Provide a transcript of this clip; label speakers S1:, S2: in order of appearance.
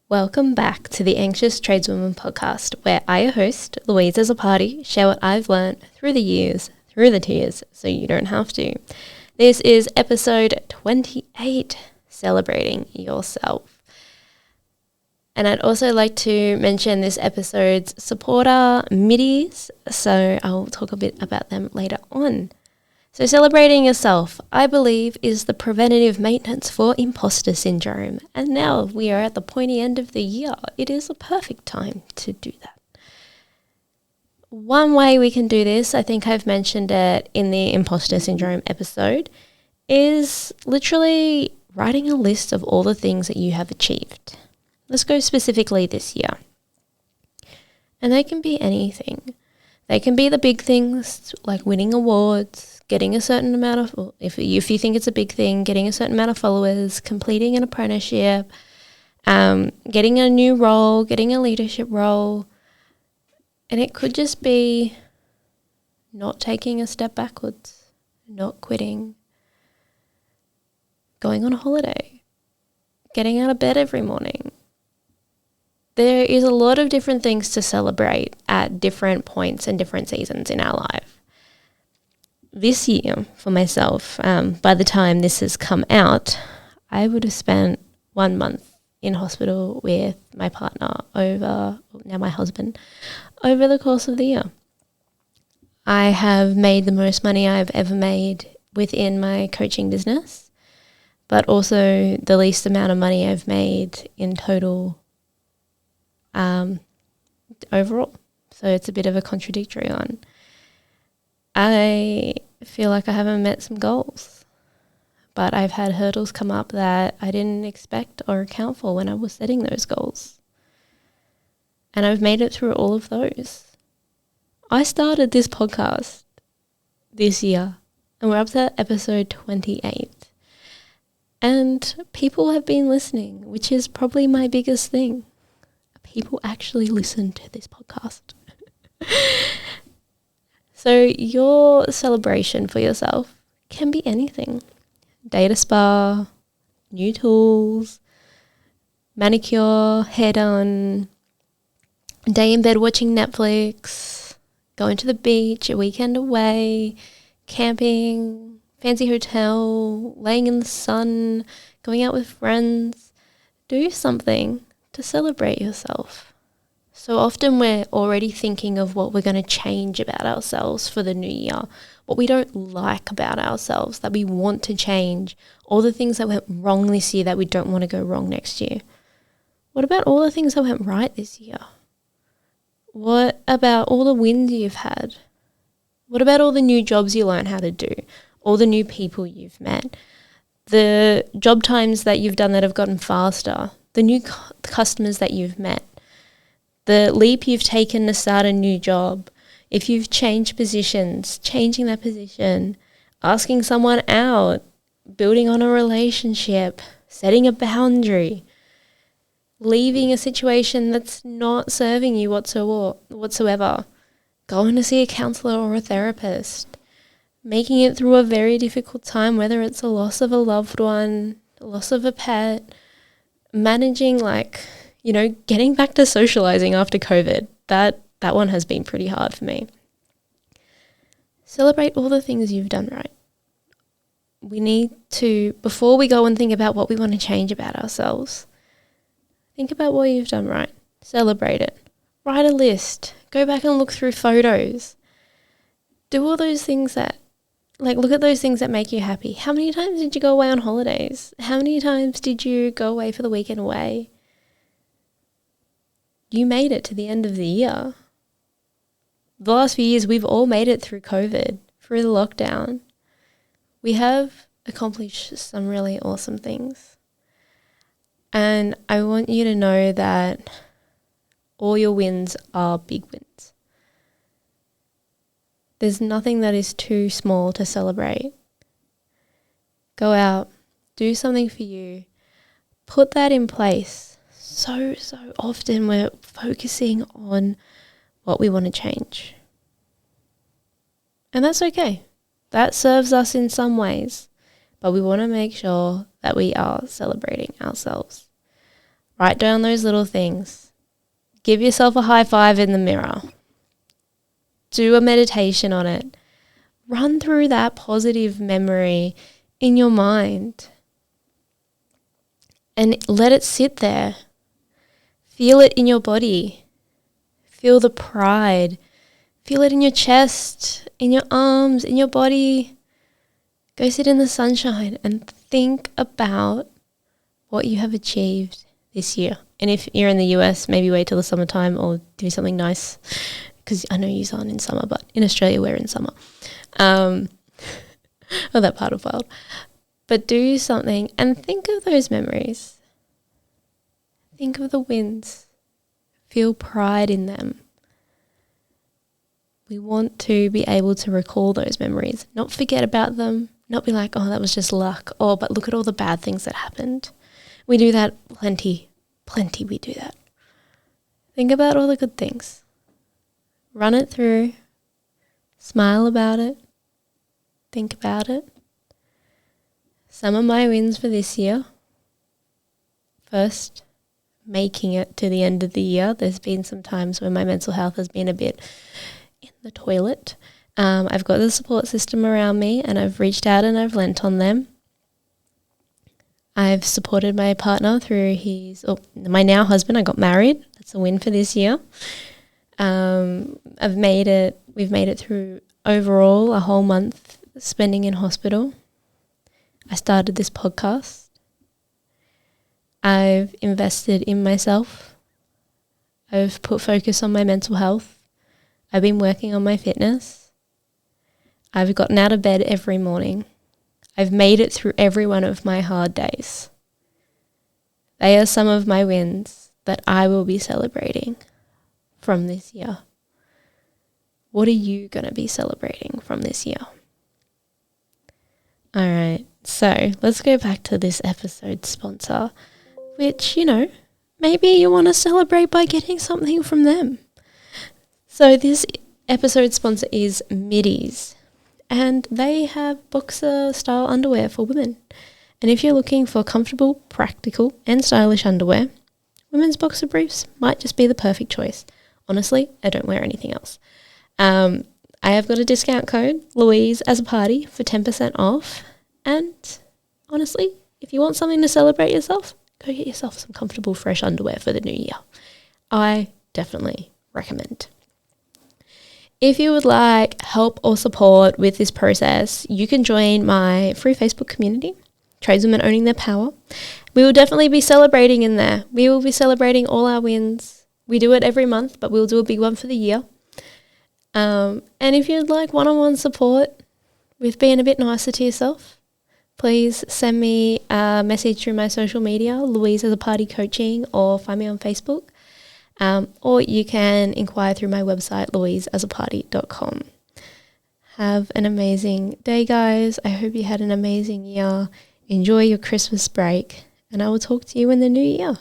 S1: Welcome back to the Anxious Tradeswoman podcast, where I, your host, Louise Azzopardi, share what I've learned through the years, through the tears, so you don't have to. This is episode 28, Celebrating Yourself. And I'd also like to mention this episode's supporter, Middies, so I'll talk a bit about them later on. So celebrating yourself, I believe, is the preventative maintenance for imposter syndrome. And now we are at the pointy end of the year. It is a perfect time to do that. One way we can do this, I think I've mentioned it in the imposter syndrome episode, is literally writing a list of all the things that you have achieved. Let's go specifically this year. And they can be anything. They can be the big things like winning awards, getting a certain amount of, if you think it's a big thing, getting a certain amount of followers, completing an apprenticeship, getting a new role, getting a leadership role. And it could just be not taking a step backwards, not quitting, going on a holiday, getting out of bed every morning. There is a lot of different things to celebrate at different points and different seasons in our life. This year, for myself, by the time this has come out, I would have spent 1 month in hospital with my partner now my husband, over the course of the year. I have made the most money I've ever made within my coaching business, but also the least amount of money I've made in total overall. So it's a bit of a contradictory one. I feel like I haven't met some goals, but I've had hurdles come up that I didn't expect or account for when I was setting those goals. And I've made it through all of those. I started this podcast this year and we're up to episode 28. And people have been listening, which is probably my biggest thing. People actually listen to this podcast. So your celebration for yourself can be anything. Date a spa, new tools, manicure, hair done, day in bed watching Netflix, going to the beach, a weekend away, camping, fancy hotel, laying in the sun, going out with friends. Do something to celebrate yourself. So often we're already thinking of what we're going to change about ourselves for the new year, what we don't like about ourselves that we want to change, all the things that went wrong this year that we don't want to go wrong next year. What about all the things that went right this year? What about all the wins you've had? What about all the new jobs you learned how to do? All the new people you've met? The job times that you've done that have gotten faster? The new customers that you've met? The leap you've taken to start a new job? If you've changed positions, changing that position, asking someone out, building on a relationship, setting a boundary, leaving a situation that's not serving you whatsoever, going to see a counselor or a therapist, making it through a very difficult time, whether it's a loss of a loved one, a loss of a pet, managing getting back to socializing after COVID. That one has been pretty hard for me. Celebrate all the things you've done right. We need to, before we go and think about what we want to change about ourselves, think about what you've done right. Celebrate it. Write a list. Go back and look through photos. Do all those things that, look at those things that make you happy. How many times did you go away on holidays? How many times did you go away for the weekend away? You made it to the end of the year. The last few years, we've all made it through COVID, through the lockdown. We have accomplished some really awesome things. And I want you to know that all your wins are big wins. There's nothing that is too small to celebrate. Go out, do something for you, put that in place. So often we're focusing on what we want to change. And that's okay. That serves us in some ways, but we want to make sure that we are celebrating ourselves. Write down those little things. Give yourself a high five in the mirror. Do a meditation on it. Run through that positive memory in your mind and let it sit there. Feel it in your body. Feel the pride. Feel it in your chest, in your arms, in your body. Go sit in the sunshine and think about what you have achieved this year. And if you're in the US, maybe wait till the summertime or do something nice, because I know you aren't in summer, but in Australia we're in summer. Or that part of the world. But do something and think of those memories. Think of the wins. Feel pride in them. We want to be able to recall those memories, not forget about them, not be like, oh, that was just luck. Oh, but look at all the bad things that happened. We do that plenty we do that. Think about all the good things. Run it through. Smile about it. Think about it. Some of my wins for this year. First, making it to the end of the year. There's been some times when my mental health has been a bit in the toilet. I've got the support system around me and I've reached out and I've lent on them. I've supported my partner through my now husband. I got married. That's a win for this year. We've made it through overall a whole month spending in hospital. I started this podcast. I've invested in myself. I've put focus on my mental health. I've been working on my fitness. I've gotten out of bed every morning. I've made it through every one of my hard days. They are some of my wins that I will be celebrating from this year. What are you going to be celebrating from this year? All right, so let's go back to this episode's sponsor, which, maybe you want to celebrate by getting something from them. So this episode's sponsor is Middies, and they have boxer-style underwear for women. And if you're looking for comfortable, practical, and stylish underwear, women's boxer briefs might just be the perfect choice. Honestly, I don't wear anything else. I have got a discount code, Louise as a party, for 10% off. And honestly, if you want something to celebrate yourself, go get yourself some comfortable, fresh underwear for the new year. I definitely recommend. If you would like help or support with this process, you can join my free Facebook community, Tradeswomen Owning Their Power. We will definitely be celebrating in there. We will be celebrating all our wins. We do it every month, but we'll do a big one for the year. And if you'd like one-on-one support with being a bit nicer to yourself, please send me a message through my social media, Louise as a Party Coaching, or find me on Facebook. Or you can inquire through my website, louiseasaparty.com. Have an amazing day, guys. I hope you had an amazing year. Enjoy your Christmas break, and I will talk to you in the new year.